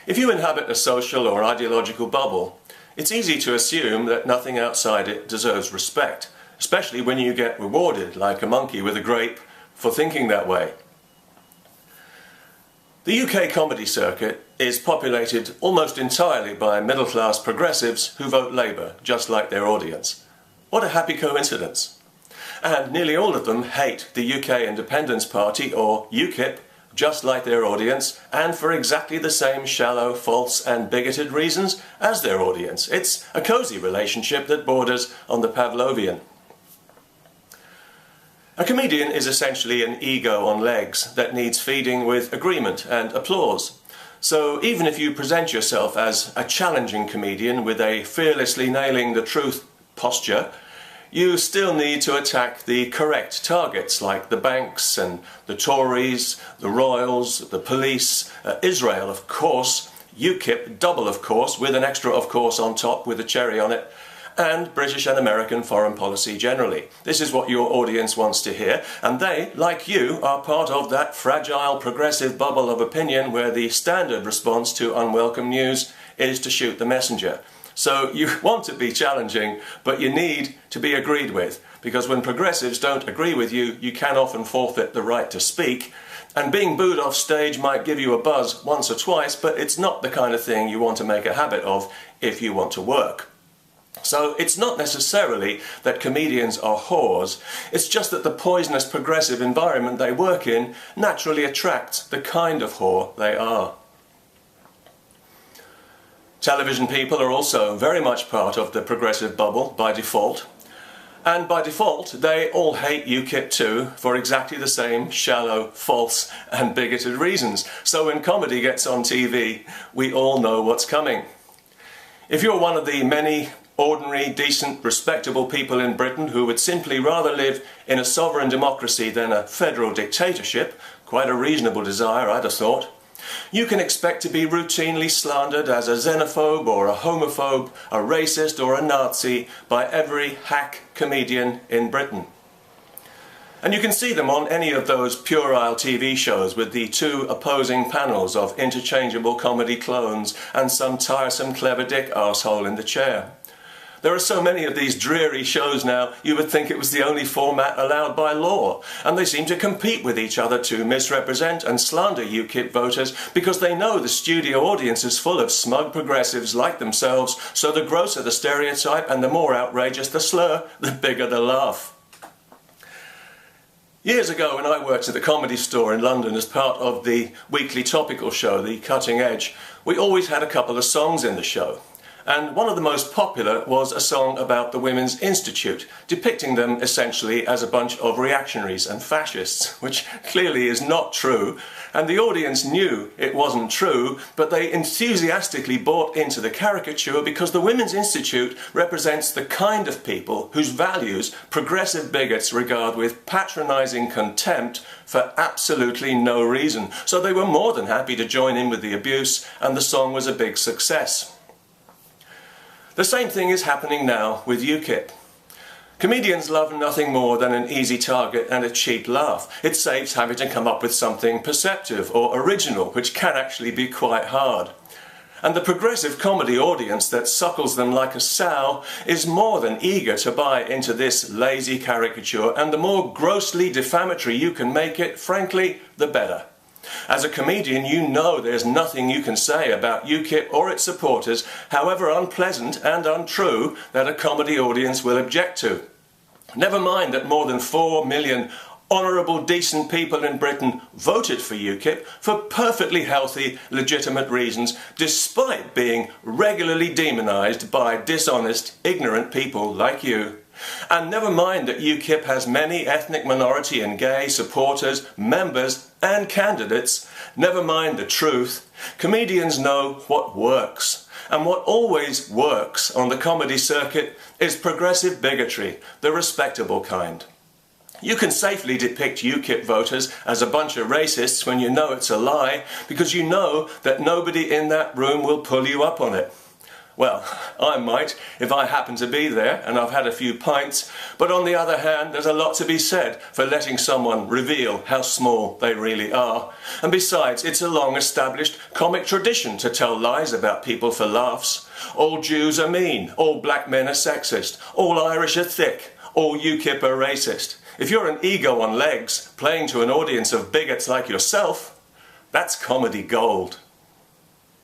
If you inhabit a social or ideological bubble, it's easy to assume that nothing outside it deserves respect, especially when you get rewarded like a monkey with a grape for thinking that way. The UK comedy circuit is populated almost entirely by middle-class progressives who vote Labour, just like their audience. What a happy coincidence. And nearly all of them hate the UK Independence Party, or Ukip, just like their audience, and for exactly the same shallow, false and bigoted reasons as their audience. It's a cosy relationship that borders on the Pavlovian. A comedian is essentially an ego on legs that needs feeding with agreement and applause. So even if you present yourself as a challenging comedian with a fearlessly nailing the truth posture, you still need to attack the correct targets like the banks and the Tories, the royals, the police, Israel of course, Ukip double of course with an extra of course on top with a cherry on it, and British and American foreign policy generally. This is what your audience wants to hear, and they, like you, are part of that fragile progressive bubble of opinion where the standard response to unwelcome news is to shoot the messenger. So you want to be challenging, but you need to be agreed with, because when progressives don't agree with you, you can often forfeit the right to speak, and being booed off stage might give you a buzz once or twice, but it's not the kind of thing you want to make a habit of if you want to work. So it's not necessarily that comedians are whores, it's just that the poisonous progressive environment they work in naturally attracts the kind of whore they are. Television people are also very much part of the progressive bubble by default. And by default, they all hate Ukip too, for exactly the same shallow, false and bigoted reasons. So when comedy gets on TV, we all know what's coming. If you're one of the many ordinary, decent, respectable people in Britain who would simply rather live in a sovereign democracy than a federal dictatorship, quite a reasonable desire, I'd have thought, you can expect to be routinely slandered as a xenophobe or a homophobe, a racist or a Nazi by every hack comedian in Britain. And you can see them on any of those puerile TV shows with the two opposing panels of interchangeable comedy clones and some tiresome clever dick arsehole in the chair. There are so many of these dreary shows now, you would think it was the only format allowed by law, and they seem to compete with each other to misrepresent and slander Ukip voters because they know the studio audience is full of smug progressives like themselves, so the grosser the stereotype and the more outrageous the slur, the bigger the laugh. Years ago, when I worked at the Comedy Store in London as part of the weekly topical show, The Cutting Edge, we always had a couple of songs in the show. And one of the most popular was a song about the Women's Institute, depicting them essentially as a bunch of reactionaries and fascists, which clearly is not true, and the audience knew it wasn't true, but they enthusiastically bought into the caricature because the Women's Institute represents the kind of people whose values progressive bigots regard with patronising contempt for absolutely no reason. So they were more than happy to join in with the abuse, and the song was a big success. The same thing is happening now with Ukip. Comedians love nothing more than an easy target and a cheap laugh. It saves having to come up with something perceptive or original, which can actually be quite hard. And the progressive comedy audience that suckles them like a sow is more than eager to buy into this lazy caricature, and the more grossly defamatory you can make it, frankly, the better. As a comedian, you know there's nothing you can say about Ukip or its supporters, however unpleasant and untrue, that a comedy audience will object to. Never mind that more than 4 million honourable, decent people in Britain voted for Ukip for perfectly healthy, legitimate reasons, despite being regularly demonised by dishonest, ignorant people like you. And never mind that Ukip has many ethnic minority and gay supporters, members and candidates. Never mind the truth. Comedians know what works. And what always works on the comedy circuit is progressive bigotry, the respectable kind. You can safely depict Ukip voters as a bunch of racists when you know it's a lie, because you know that nobody in that room will pull you up on it. Well, I might if I happen to be there and I've had a few pints, but on the other hand, there's a lot to be said for letting someone reveal how small they really are. And besides, it's a long-established comic tradition to tell lies about people for laughs. All Jews are mean, all black men are sexist, all Irish are thick, all Ukip are racist. If you're an ego on legs, playing to an audience of bigots like yourself, that's comedy gold.